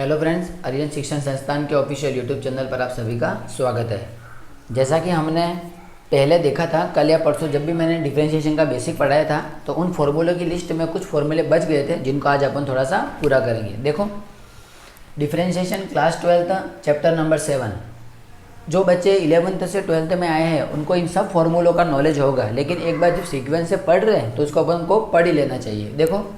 Hello friends, Aryan शिक्षण संस्थान के ऑफिशियल यूट्यूब चैनल पर आप सभी का स्वागत है। जैसा कि हमने पहले देखा था, कल या परसों जब भी मैंने डिफरेंशिएशन का बेसिक पढ़ाया था, तो उन फॉर्मूलों की लिस्ट में कुछ फॉर्मूले बच गए थे जिनको आज अपन थोड़ा सा पूरा करेंगे। देखो, डिफरेंशिएशन क्लास 12 चैप्टर नंबर 7। जो बच्चे 11th से 12th में आए हैं उनको इन सब फॉर्मूलों का नॉलेज होगा, लेकिन एक बार जब सीक्वेंस से पढ़ रहे हैं तो उसको अपन को पढ़ ही लेना चाहिए। देखो,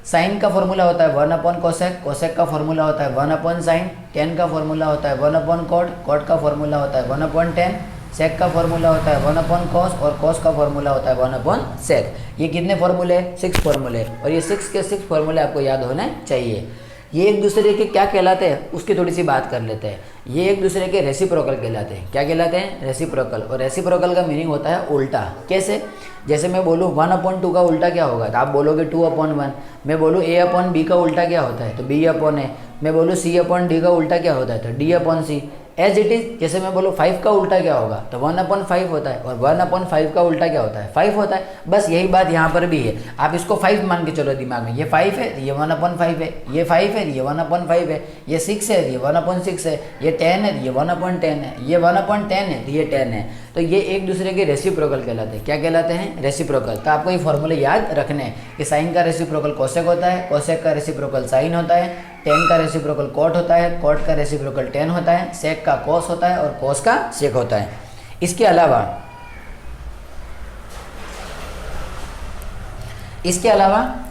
साइन का फॉर्मूला होता है 1/कोसेक, कोसेक का फॉर्मूला होता है 1/साइन, टेन का फॉर्मूला होता है 1/कॉट, कॉट का फॉर्मूला होता है 1/10, सेक का फॉर्मूला होता है 1/कॉस और कॉस का फॉर्मूला होता है 1/सेक। ये कितने फॉर्मूले? 6 फॉर्मूले, और ये 6 के 6 फॉर्मूले आपको याद होने चाहिए। ये एक दूसरे के क्या कहलाते हैं उसकी थोड़ी सी बात कर लेते हैं। ये एक दूसरे के रेसिप्रोकल कहलाते हैं। क्या कहलाते हैं? रेसिप्रोकल। और रेसिप्रोकल का मीनिंग होता है उल्टा। कैसे? जैसे मैं बोलूँ 1/2 का उल्टा क्या होगा, तो आप बोलोगे 2/1। मैं बोलूँ A/B का उल्टा क्या होता है, तो B/A। मैं बोलूँ C/D का उल्टा क्या होता है, तो D/C। एज इट इज, जैसे मैं बोलूँ 5 का उल्टा क्या होगा, तो 1/5 होता है, और 1/5 का उल्टा क्या होता है, 5 होता है। बस यही बात यहाँ पर भी है। आप इसको 5 मान के चलो दिमाग में। ये 5 है, ये 1/5 है, ये 5 है, ये 1/5 है, ये 6 है, ये 1/6 है, ये 10 है, ये 1/10 है, ये 1/10 है, ये 10 है। तो ये एक दूसरे के रेसिप्रोकल कहलाते हैं। क्या कहलाते हैं? रेसिप्रोकल। तो आपको ये फॉर्मूले याद रखने हैं कि साइन का रेसिप्रोकल कोसेक होता है, कोसेक का रेसिप्रोकल साइन होता है, टेन का रेसिप्रोकल कॉट होता है, कॉट का रेसिप्रोकल टेन होता है, सेक का कॉस होता है और कॉस का सेक होता है। इसके अलावा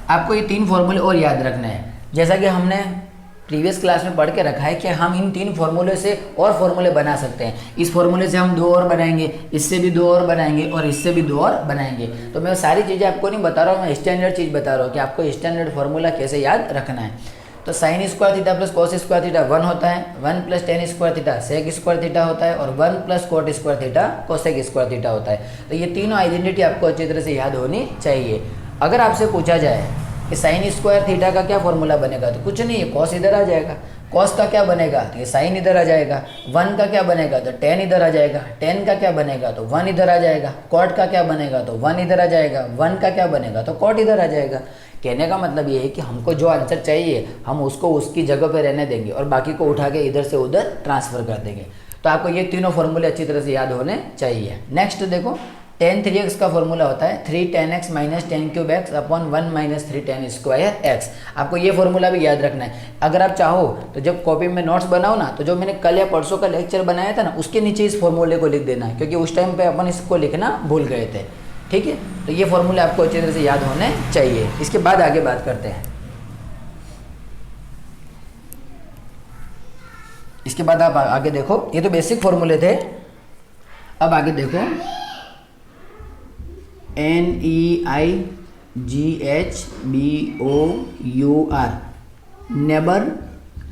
आपको ये 3 फॉर्मूले और याद रखने हैं। जैसा कि हमने प्रीवियस क्लास में पढ़ के रखा है कि हम इन 3 फॉर्मूले से और फॉर्मूले बना सकते हैं। इस फॉर्मूले से हम 2 और बनाएंगे, इससे भी 2 और बनाएंगे, और इससे भी 2 और बनाएंगे। तो मैं सारी चीज़ें आपको नहीं बता रहा हूँ, मैं स्टैंडर्ड चीज़ बता रहा हूँ कि आपको स्टैंडर्ड फॉर्मूला कैसे याद रखना है। तो sine square theta plus cos square theta 1 होता है, 1 plus tan square theta sec square theta होता है, और 1 plus cot square theta cosec square theta होता है। तो ये तीनों आइडेंटिटी आपको अच्छी तरह से याद होनी चाहिए। अगर आपसे पूछा जाए कि साइन स्क्वायर थीटा का क्या फॉर्मूला बनेगा, तो कुछ नहीं है, कॉस इधर आ जाएगा। कॉस का क्या बनेगा, तो ये साइन इधर आ जाएगा। 1 का क्या बनेगा, तो टेन इधर आ जाएगा। टेन का क्या बनेगा, तो 1 इधर आ जाएगा। कॉट का क्या बनेगा, तो 1 इधर आ जाएगा। 1 का क्या बनेगा, तो कॉट इधर आ जाएगा। कहने का मतलब ये है कि हमको जो आंसर चाहिए हम उसको उसकी जगह पे रहने देंगे और बाकी को उठा के इधर से उधर ट्रांसफर कर देंगे। तो आपको ये तीनों फॉर्मूले अच्छी तरह से याद होने चाहिए। नेक्स्ट देखो, tan 3x का फॉर्मूला होता है 3 tan x minus 10 cube x upon 1 minus 3 tan square x। आपको ये फॉर्मूला भी याद रखना है। अगर आप चाहो तो जब कॉपी में नोट्स बनाओ ना, तो जो मैंने कल या परसों का लेक्चर बनाया था ना, उसके नीचे इस फॉर्मूले को लिख देना है, क्योंकि उस टाइम पे अपन इसको लिखना भूल गए थे। ठीक है, तो ये फॉर्मूले आपको अच्छी तरह से याद होने चाहिए। इसके बाद आगे बात करते हैं। इसके बाद आप आगे देखो, ये तो बेसिक फॉर्मूले थे। अब आगे देखो, NEIGHBOUR नेबर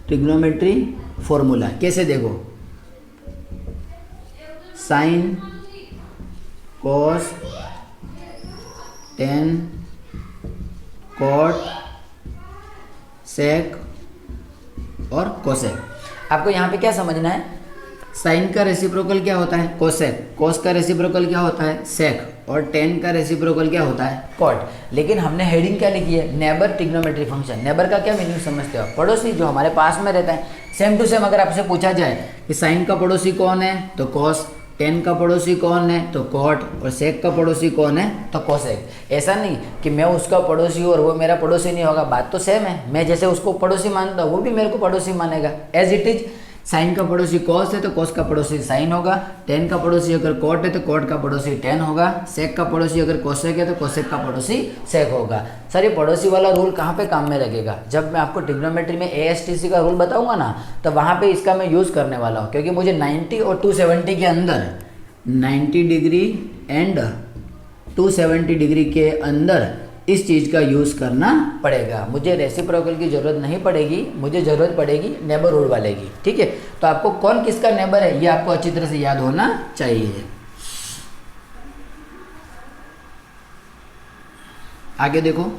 ट्रिग्नोमेट्री फॉर्मूला। कैसे? देखो, साइन, कॉस, टेन, कॉट, सेक और कोसेक। आपको यहाँ पे क्या समझना है? साइन का रेसिप्रोकल क्या होता है? कोसेक। कॉस का रेसिप्रोकल क्या होता है? सेक। और टेन का रेसिप्रोकल क्या होता है? कॉट। लेकिन हमने हेडिंग क्या लिखी है? Neighbour trigonometry function. नेबर का क्या मीनिंग समझते हो? पड़ोसी, जो हमारे पास में रहता है। सेम टू सेम अगर आपसे पूछा जाए कि साइन का पड़ोसी कौन है, तो कॉस। टेन का पड़ोसी कौन है, तो कॉट। और सेक का पड़ोसी कौन है, तो कोसेक। ऐसा नहीं कि मैं उसका पड़ोसी हूँ और वो मेरा पड़ोसी नहीं होगा, बात तो सेम है। मैं जैसे उसको पड़ोसी मानता हूँ वो भी मेरे को पड़ोसी मानेगा। एज इट इज, साइन का पड़ोसी कॉस है तो कॉस का पड़ोसी साइन होगा। टेन का पड़ोसी अगर कॉट है तो कॉट का पड़ोसी टेन होगा। सेक का पड़ोसी अगर कोसेक है तो कोसेक का पड़ोसी सेक होगा। सर, ये पड़ोसी वाला रूल कहाँ पे काम में लगेगा? जब मैं आपको ट्रिग्नोमेट्री में ASTC का रूल बताऊंगा ना, तो वहाँ पे इसका मैं यूज़ करने वाला हूँ, क्योंकि मुझे 90 और 270 के अंदर, 90 डिग्री एंड 270 डिग्री के अंदर इस चीज़ का यूज़ करना पड़ेगा। मुझे रेसिप्रोकल की ज़रूरत नहीं पड़ेगी, मुझे ज़रूरत पड़ेगी नेबर रूल वाले की। ठीक है, तो आपको कौन किसका नेबर है ये आपको अच्छी तरह से याद होना चाहिए। आगे देखो,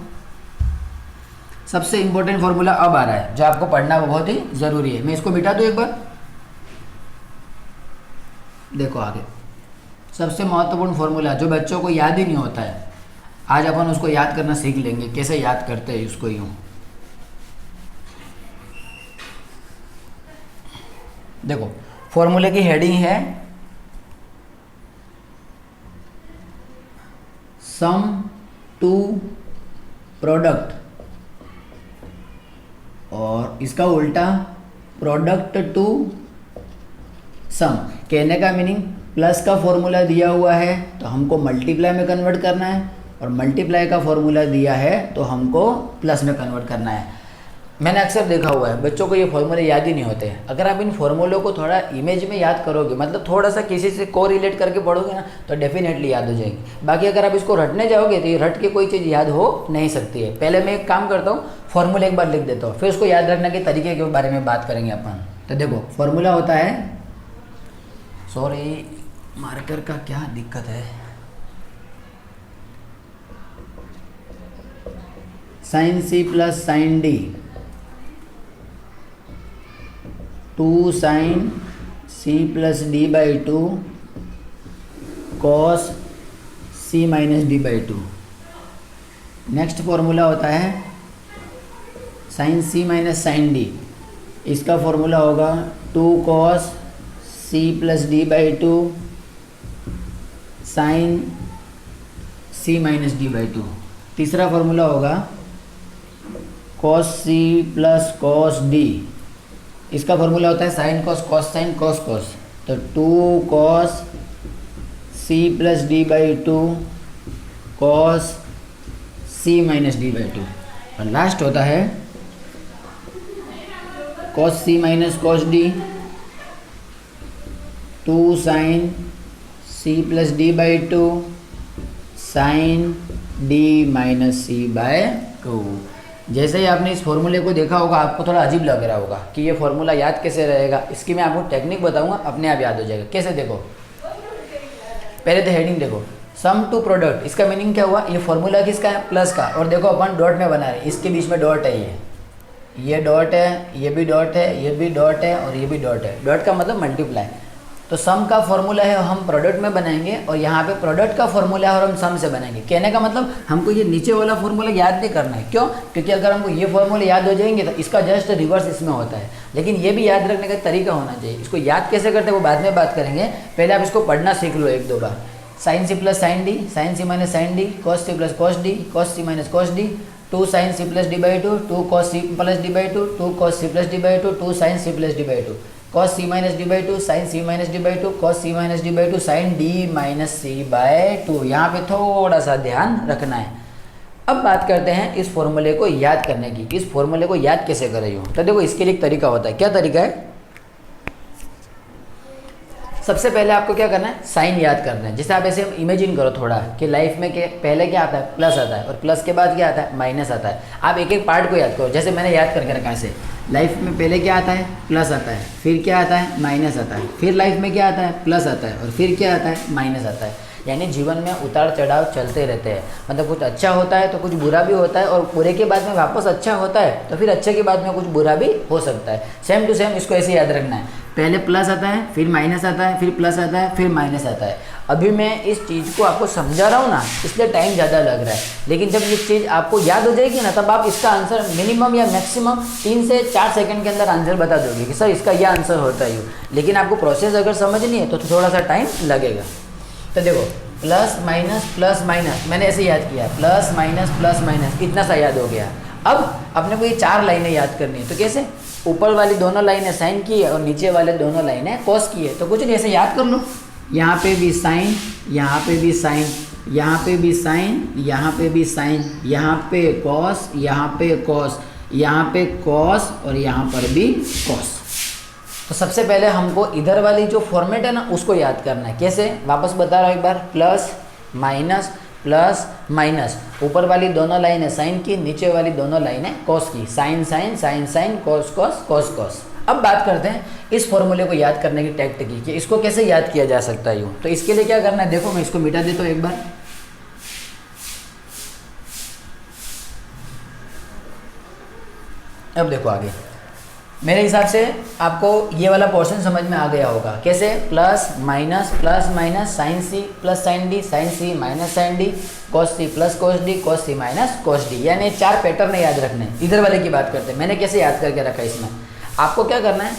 सबसे इंपॉर्टेंट फॉर्मूला अब आ रहा है जो आपको पढ़ना बहुत ही ज़रूरी है। मैं इसको मिटा दूँ एक बार। देखो, आगे सबसे महत्वपूर्ण फॉर्मूला जो बच्चों को याद ही नहीं होता है, आज अपन उसको याद करना सीख लेंगे। कैसे याद करते हैं उसको? यूँ देखो फॉर्मूले की हेडिंग है सम टू प्रोडक्ट और इसका उल्टा प्रोडक्ट टू सम। कहने का मीनिंग प्लस का फॉर्मूला दिया हुआ है तो हमको मल्टीप्लाई में कन्वर्ट करना है, और मल्टीप्लाई का फॉर्मूला दिया है तो हमको प्लस में कन्वर्ट करना है। मैंने अक्सर देखा हुआ है बच्चों को ये फॉर्मूले याद ही नहीं होते हैं। अगर आप इन फॉर्मूलों को थोड़ा इमेज में याद करोगे, मतलब थोड़ा सा किसी से को रिलेट करके पढ़ोगे ना, तो डेफिनेटली याद हो जाएंगे। बाकी अगर आप इसको रटने जाओगे तो ये रट के कोई चीज़ याद हो नहीं सकती है। पहले मैं एक काम करता हूँ, फॉर्मूला एक बार लिख देता हूँ, फिर उसको याद रखने के तरीके के बारे में बात करेंगे अपन। तो देखो फॉर्मूला होता है, सॉरी मार्कर का क्या दिक्कत है, sine C plus sine D, 2 sine C plus D by 2 cos C minus D by 2। Next formula होता है sine C minus sine D, इसका फॉर्मूला होगा 2 cos C plus D by 2 sine C minus D by 2। तीसरा formula होगा cos C plus cos D, इसका formula होता है sine cos cos sine cos cos, तो 2 cos C plus D by 2 cos C minus D by 2। और last होता है cos C minus cos D, 2 sine C plus D by 2 sine D minus C by 2। जैसे ही आपने इस फॉर्मूले को देखा होगा आपको थोड़ा अजीब लग रहा होगा कि ये फॉर्मूला याद कैसे रहेगा। इसकी मैं आपको टेक्निक बताऊंगा, अपने आप याद हो जाएगा। कैसे देखो, पहले तो हेडिंग देखो, सम टू प्रोडक्ट, इसका मीनिंग क्या हुआ, ये फॉर्मूला किसका है, प्लस का। और देखो अपन डॉट में बना रहे हैं, इसके बीच में डॉट है, ये डॉट है, ये भी डॉट है, ये भी डॉट है और ये भी डॉट है। डॉट का मतलब मल्टीप्लाई। तो सम का फॉर्मूला है हम प्रोडक्ट में बनाएंगे, और यहाँ पे प्रोडक्ट का फॉर्मूला है और हम सम से बनाएंगे। कहने का मतलब हमको ये नीचे वाला फॉर्मूला याद नहीं करना है। क्यों? क्योंकि अगर हमको ये फॉर्मूले याद हो जाएंगे तो इसका जस्ट रिवर्स इसमें होता है। लेकिन ये भी याद रखने का तरीका होना चाहिए। इसको याद कैसे करते हैं वो बाद में बात करेंगे, पहले आप इसको पढ़ना सीख लो 1-2 बार। Sine C plus sine D, sine C minus sine D, cos C plus cos D, cos C minus cos D, 2 sine C plus D by 2, 2 cos C plus D by 2, 2 cos C plus D by 2, 2 sine C plus D by 2, cos C minus D by 2, sine C minus D by 2, cos C minus D by 2, sine D minus C by 2। यहाँ पे थोड़ा सा ध्यान रखना है। अब बात करते हैं इस फॉर्मूले को याद करने की। इस फॉर्मूले को याद कैसे करें यूँ, तो देखो इसके लिए एक तरीका होता है। क्या तरीका है? सबसे पहले आपको क्या करना है, साइन याद करना है। जैसे आप ऐसे इमेजिन करो थोड़ा कि लाइफ में के पहले क्या आता है, प्लस आता है, और प्लस के बाद क्या आता है, माइनस आता है। आप एक एक पार्ट को याद करो। जैसे मैंने याद करके रखा है ऐसे, लाइफ में पहले क्या आता है, प्लस आता है, फिर क्या आता है, माइनस आता है, फिर लाइफ में क्या आता है, प्लस आता है, और फिर क्या आता है, माइनस आता है। यानी जीवन में उतार चढ़ाव चलते रहते हैं। मतलब कुछ अच्छा होता है तो कुछ बुरा भी होता है, और बुरे के बाद में वापस अच्छा होता है तो फिर अच्छे के बाद में कुछ बुरा भी हो सकता है। सेम टू सेम इसको ऐसे याद रखना है। पहले प्लस आता है, फिर माइनस आता है, फिर प्लस आता है, फिर माइनस आता है। अभी मैं इस चीज़ को आपको समझा रहा हूँ ना, इसलिए टाइम ज़्यादा लग रहा है। लेकिन जब ये चीज़ आपको याद हो जाएगी ना, तब आप इसका आंसर मिनिमम या मैक्सिमम 3 से 4 सेकंड के अंदर आंसर बता दोगे कि सर इसका यह आंसर होता है। लेकिन आपको प्रोसेस अगर समझनी है तो थोड़ा सा टाइम लगेगा। तो देखो प्लस माइनस मैंने ऐसे याद किया, प्लस माइनस इतना सा याद हो गया। अब अपने को ये 4 लाइनें याद करनी है। तो कैसे, ऊपर वाली दोनों लाइनें साइन की है और नीचे वाले दोनों लाइनें कॉस की है। तो कुछ नहीं, ऐसे याद कर लो। यहाँ पे भी साइन, यहाँ पे भी साइन, यहाँ पे भी साइन, यहाँ पे भी साइन, यहाँ पे कॉस, यहाँ पे कॉस, यहाँ पे कॉस और यहाँ पर भी कॉस। तो सबसे पहले हमको इधर वाली जो फॉर्मेट है ना उसको याद करना है। कैसे, वापस बता रहा हूँ एक बार, प्लस माइनस, ऊपर वाली दोनों लाइनें साइन की, नीचे वाली दोनों लाइनें कॉस की, sine sine sine sine, cos cos cos cos. अब बात करते हैं इस फॉर्मूले को याद करने की टेक्निक की कि इसको कैसे याद किया जा सकता है यूँ। तो इसके लिए क्या करना है, देखो मैं इसको मिटा देता हूँ एक बार। अब देखो आगे, मेरे हिसाब से आपको ये वाला पोर्शन समझ में आ गया होगा। कैसे, plus minus sine C plus sine D, sine C minus sine D, cos C plus cos D, cos C minus cos D. यानी 4 पैटर्न याद रखने। इधर वाले की बात करते हैं, मैंने कैसे याद करके रखा है। इसमें आपको क्या करना है,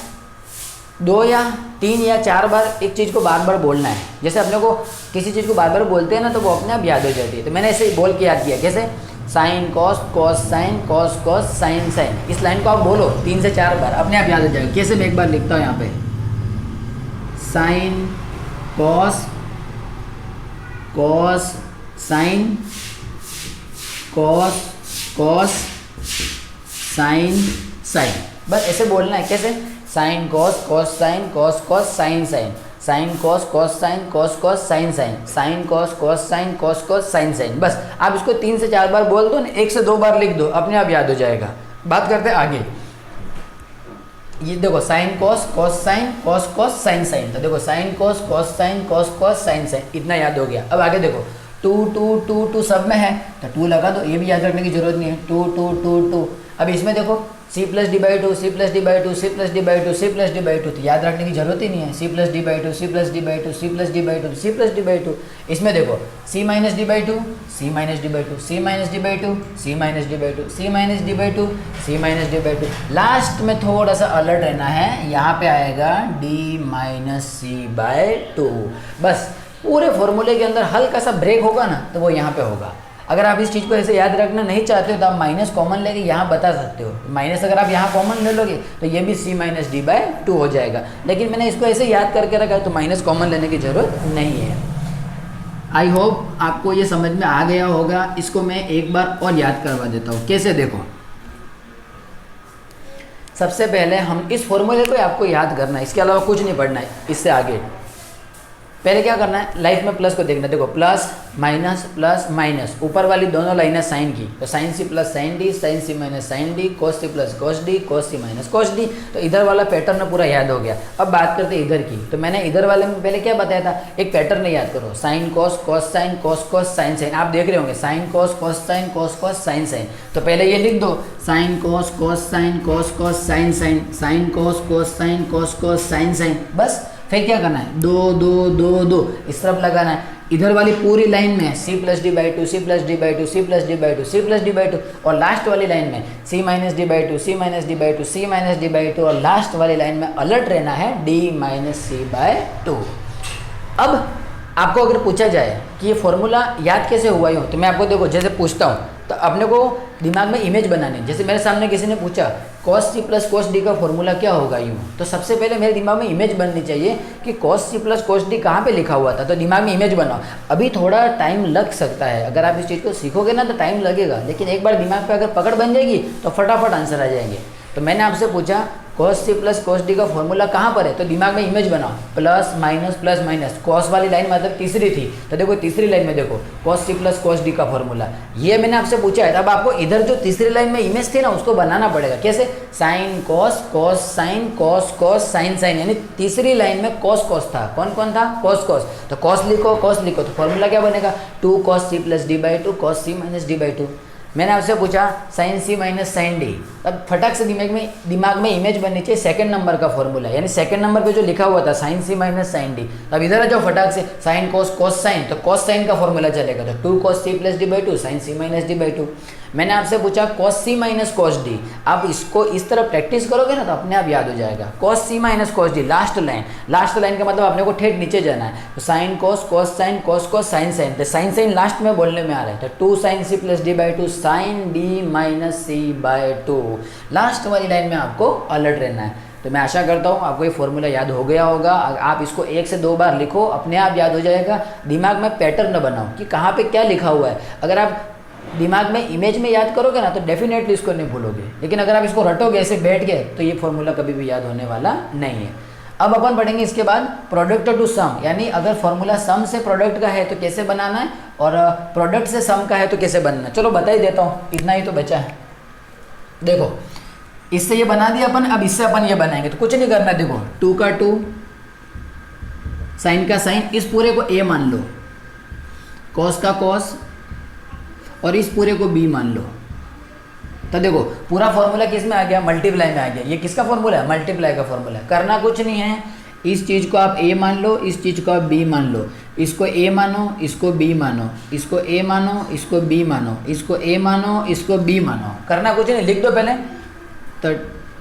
2 या 3 या 4 बार एक चीज़ को बार बार बोलना है। जैसे अपने को किसी चीज़ को बार बार बोलते हैं ना तो वो अपने आप याद हो जाती है। तो मैंने ऐसे ही बोल के याद किया, कैसे, sine cos, cos sine, cos cos, sine sine. इस लाइन को आप बोलो 3 से 4 बार, अपने आप याद हो जाएगा। कैसे, मैं एक बार लिखता हूँ यहाँ पे, sine cos, cos sine, cos cos, sine sine. बस ऐसे बोलना है। कैसे, sine cos, cos sine, cos cos, sine sine, sine cos, cos sine, cos cos, sine sine, sine cos, cos sine, cos cos, sine sine. बस आप इसको 3 से 4 बार बोल दो ना, 1 से 2 बार लिख दो, अपने आप याद हो जाएगा। बात करते हैं आगे। ये देखो, sine cos, cos sine, cos cos, sine sine. तो देखो, sine cos, cos sine, cos cos, sine sine, इतना याद हो गया। अब आगे देखो, 2 2 2 2 सब में है तो 2 लगा दो, ये भी याद रखने की जरूरत नहीं है। 2 2 2 2। अब इसमें देखो, c plus D by two, C plus D by two, C plus D by two, C plus D by two, तो याद रखने की जरूरत ही नहीं है। c plus D by two, C plus D by two, C plus D by two, C plus D by two. इसमें देखो, c minus D by two, C minus D by two, C minus D by two, C minus D by two, C minus D by two, C minus D by two. Last में थोड़ा सा alert रहना है, यहाँ पे आएगा d minus C by two. बस पूरे फॉर्मूले के अंदर हल्का सा ब्रेक होगा ना तो वो यहाँ पे होगा। अगर आप इस चीज़ को ऐसे याद रखना नहीं चाहते हो तो आप माइनस कॉमन लेके यहाँ बता सकते हो। माइनस अगर आप यहाँ कॉमन ले लोगे तो ये भी c minus D by to हो जाएगा। लेकिन मैंने इसको ऐसे याद करके रखा है तो माइनस कॉमन लेने की ज़रूरत नहीं है। आई होप आपको ये समझ में आ गया होगा। इसको मैं एक बार और याद करवा देता हूँ। कैसे, देखो, सबसे पहले हम इस फॉर्मूले को आपको याद करना है, इसके अलावा कुछ नहीं पढ़ना है। इससे आगे पहले क्या करना है, लाइफ में प्लस को देखना। देखो, प्लस माइनस, ऊपर वाली दोनों लाइनें साइन की, तो sine C plus sine D, sine C minus sine D, cos C plus cos D, cos C minus cos D. तो इधर वाला पैटर्न पूरा याद हो गया। अब बात करते हैं इधर की। तो मैंने इधर वाले में पहले क्या बताया था, एक पैटर्न याद करो, sine cos, cos sine, cos cos, sine sine. आप देख रहे होंगे, sine cos, cos sine, cos cos, sine sine. तो पहले ये लिख दो, sine cos, cos sine, cos cos, sine sine, sine cos, cos sine, cos cos, sine sine. बस फिर क्या करना है, 2 2 2 2 इस तरफ लगाना है। इधर वाली पूरी लाइन में c plus D by two, C plus D by two, C plus D by two, C plus D by two, और लास्ट वाली लाइन में c minus D by two, C minus D by two, C minus D by two, और last वाली line में alert रहना है d minus C by two. अब आपको अगर पूछा जाए कि ये फॉर्मूला याद कैसे हुआ यूँ, तो मैं आपको देखो जैसे पूछता हूँ तो अपने को दिमाग में इमेज बनानी। जैसे मेरे सामने किसी ने पूछा cos c plus cos d का फॉर्मूला क्या होगा यूँ, तो सबसे पहले मेरे दिमाग में इमेज बननी चाहिए कि cos c plus cos d कहाँ पे लिखा हुआ था। तो दिमाग में इमेज बनाओ। अभी थोड़ा टाइम लग सकता है, अगर आप इस चीज़ को सीखोगे ना तो टाइम लगेगा, लेकिन एक बार दिमाग पे अगर पकड़ बन जाएगी तो फटाफट आंसर आ जाएंगे। तो मैंने आपसे पूछा cos c plus cos d का फॉर्मूला कहाँ पर है, तो दिमाग में इमेज बनाओ, प्लस माइनस। cos वाली लाइन मतलब तीसरी थी, तो देखो तीसरी लाइन में देखो cos c plus cos d का फॉर्मूला, ये मैंने आपसे पूछा है। तब आपको इधर जो तीसरी लाइन में इमेज थी ना उसको बनाना पड़ेगा। कैसे, sine cos, cos sine, cos cos, sine sine, यानी तीसरी लाइन में cos cos था। कौन कौन था, cos cos, तो cos लिखो तो फॉर्मूला क्या बनेगा, 2 cos c plus D by to, cos c minus D by two. मैंने आपसे पूछा sign C minus sine D, तब फटाक से दिमाग में इमेज बननी चाहिए सेकंड नंबर का फॉर्मूला, यानी सेकंड नंबर पे जो लिखा हुआ था sign C minus sine D. तब इधर आ जाओ फटाक से, साइन कॉस कॉस साइन, तो कॉस साइन का फॉर्मूला चलेगा, तो 2 cos c plus D by two, sine C minus D by two. मैंने आपसे पूछा cos c minus cos d, आप इसको इस तरह प्रैक्टिस करोगे ना तो अपने आप याद हो जाएगा। cos c minus cos d, last line का मतलब अपने को ठेठ नीचे जाना है, तो sine cos, cos sine, cos cos, sine sine, तो साइन साइन लास्ट में बोलने में आ रहा है, तो 2 sin c plus D by two, sine D minus C by two. Last वाली लाइन में आपको अलर्ट रहना है। तो मैं आशा करता हूँ आपको ये फॉर्मूला याद हो गया होगा। आप इसको 1 से 2 बार लिखो, अपने आप याद हो जाएगा। दिमाग में पैटर्न बनाओ कि कहाँ पे क्या लिखा हुआ है। अगर आप दिमाग में इमेज में याद करोगे ना तो डेफिनेटली इसको नहीं भूलोगे, लेकिन अगर आप इसको रटोगे ऐसे बैठ के तो ये फॉर्मूला कभी भी याद होने वाला नहीं है। अब अपन पढ़ेंगे इसके बाद प्रोडक्ट टू सम, यानी अगर फॉर्मूला सम से प्रोडक्ट का है तो कैसे बनाना है और प्रोडक्ट से सम का है तो कैसे बनना है। चलो बता ही देता हूँ, इतना ही तो बचा है। देखो इससे ये बना दिया अपन, अब इससे अपन ये बनाएंगे, तो कुछ नहीं करना। देखो 2 का 2, साइन का साइन, इस पूरे को a मान लो, कॉस का कॉस, और इस पूरे को b मान लो। तो देखो पूरा फॉर्मूला किस में आ गया, मल्टीप्लाई में आ गया। ये किसका फॉर्मूला है, मल्टीप्लाई का फॉर्मूला है। करना कुछ नहीं है, इस चीज़ को आप a मान लो, इस चीज़ को आप b मान लो, इसको a मानो, इसको b मानो, इसको a मानो, इसको b मानो, इसको a मानो, इसको b मानो। करना कुछ नहीं, लिख दो पहले। तो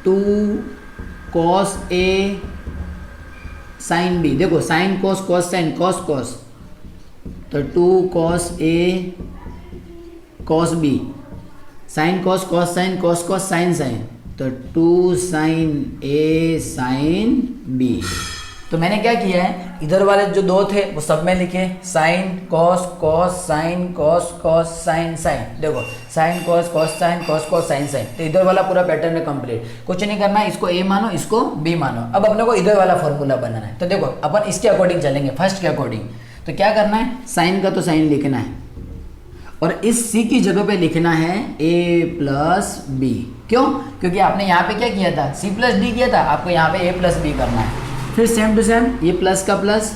2 cos a साइन बी, देखो sine cos cos sine cos cos, तो 2 cos A cos B, sine cos cos sine cos cos sine sine, तो 2 साइन ए साइन बी। तो मैंने क्या किया है, इधर वाले जो दो थे वो सब में लिखे, sine cos cos sine cos cos sine sine, देखो sine cos cos sine cos cos sine sine, तो इधर वाला पूरा पैटर्न है कंप्लीट। कुछ नहीं करना है, इसको ए मानो इसको बी मानो। अब अपने को इधर वाला फॉर्मूला बनाना है, तो देखो अपन इसके अकॉर्डिंग चलेंगे, फर्स्ट के अकॉर्डिंग। तो क्या करना है, साइन का तो साइन लिखना है और इस सी की जगह पे लिखना है ए प्लस बी। क्यों? क्योंकि आपने यहाँ पे क्या किया था, सी प्लस डी किया था, आपको यहाँ पे ए प्लस बी करना है। फिर सेम टू सेम ये प्लस का प्लस,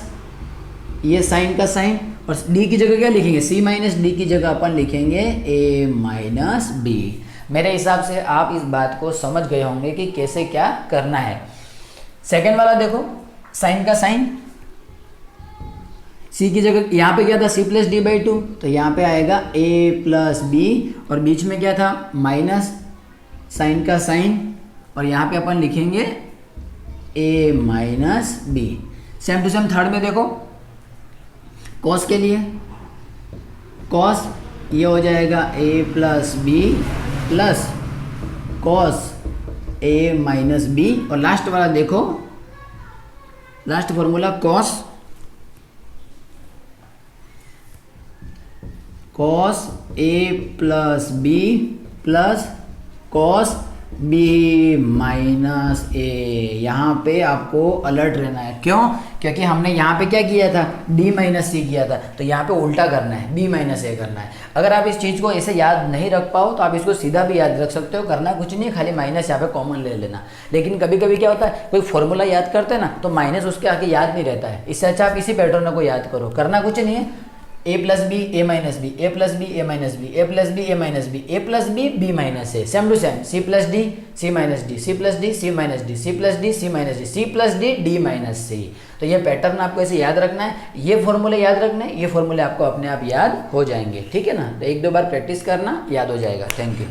ये साइन का साइन, और डी की जगह क्या लिखेंगे, सी माइनस डी की जगह अपन लिखेंगे ए माइनस बी। मेरे हिसाब से आप इस बात को समझ गए होंगे कि कैसे क्या करना है। सेकेंड वाला देखो, साइन का साइन, सी की जगह यहाँ पे क्या था, सी प्लस डी बाई 2, तो यहाँ पे आएगा ए प्लस बी, और बीच में क्या था, माइनस साइन का साइन, और यहाँ पे अपन लिखेंगे A minus B. Same to same third में देखो, कॉस के लिए कॉस, ये हो जाएगा A plus B plus cos A minus B, और लास्ट वाला देखो, last formula cos cos A plus B plus cos B minus A. यहाँ पे आपको अलर्ट रहना है। क्यों? क्योंकि हमने यहाँ पे क्या किया था, डी माइनस सी किया था, तो यहाँ पे उल्टा करना है, बी माइनस ए करना है। अगर आप इस चीज़ को ऐसे याद नहीं रख पाओ तो आप इसको सीधा भी याद रख सकते हो, करना कुछ नहीं है, खाली माइनस यहाँ पे कॉमन ले लेना। लेकिन कभी कभी क्या होता है, कोई फॉर्मूला याद करते हैं ना तो माइनस उसके आगे याद नहीं रहता है, इससे अच्छा आप इसी पैटर्न को याद करो। करना कुछ नहीं है, A plus B A minus B, A plus B A minus B, A plus B A minus B, A plus B B minus A. Same to same C plus D C minus D, C plus D C minus D, C plus D C minus D, C plus D D minus C. तो ये pattern आपको ऐसे याद रखना है, ये फॉर्मूले याद रखना है, ये फॉर्मूले आपको अपने आप याद हो जाएंगे। ठीक है ना? तो एक दो बार प्रैक्टिस करना, याद हो जाएगा। Thank you.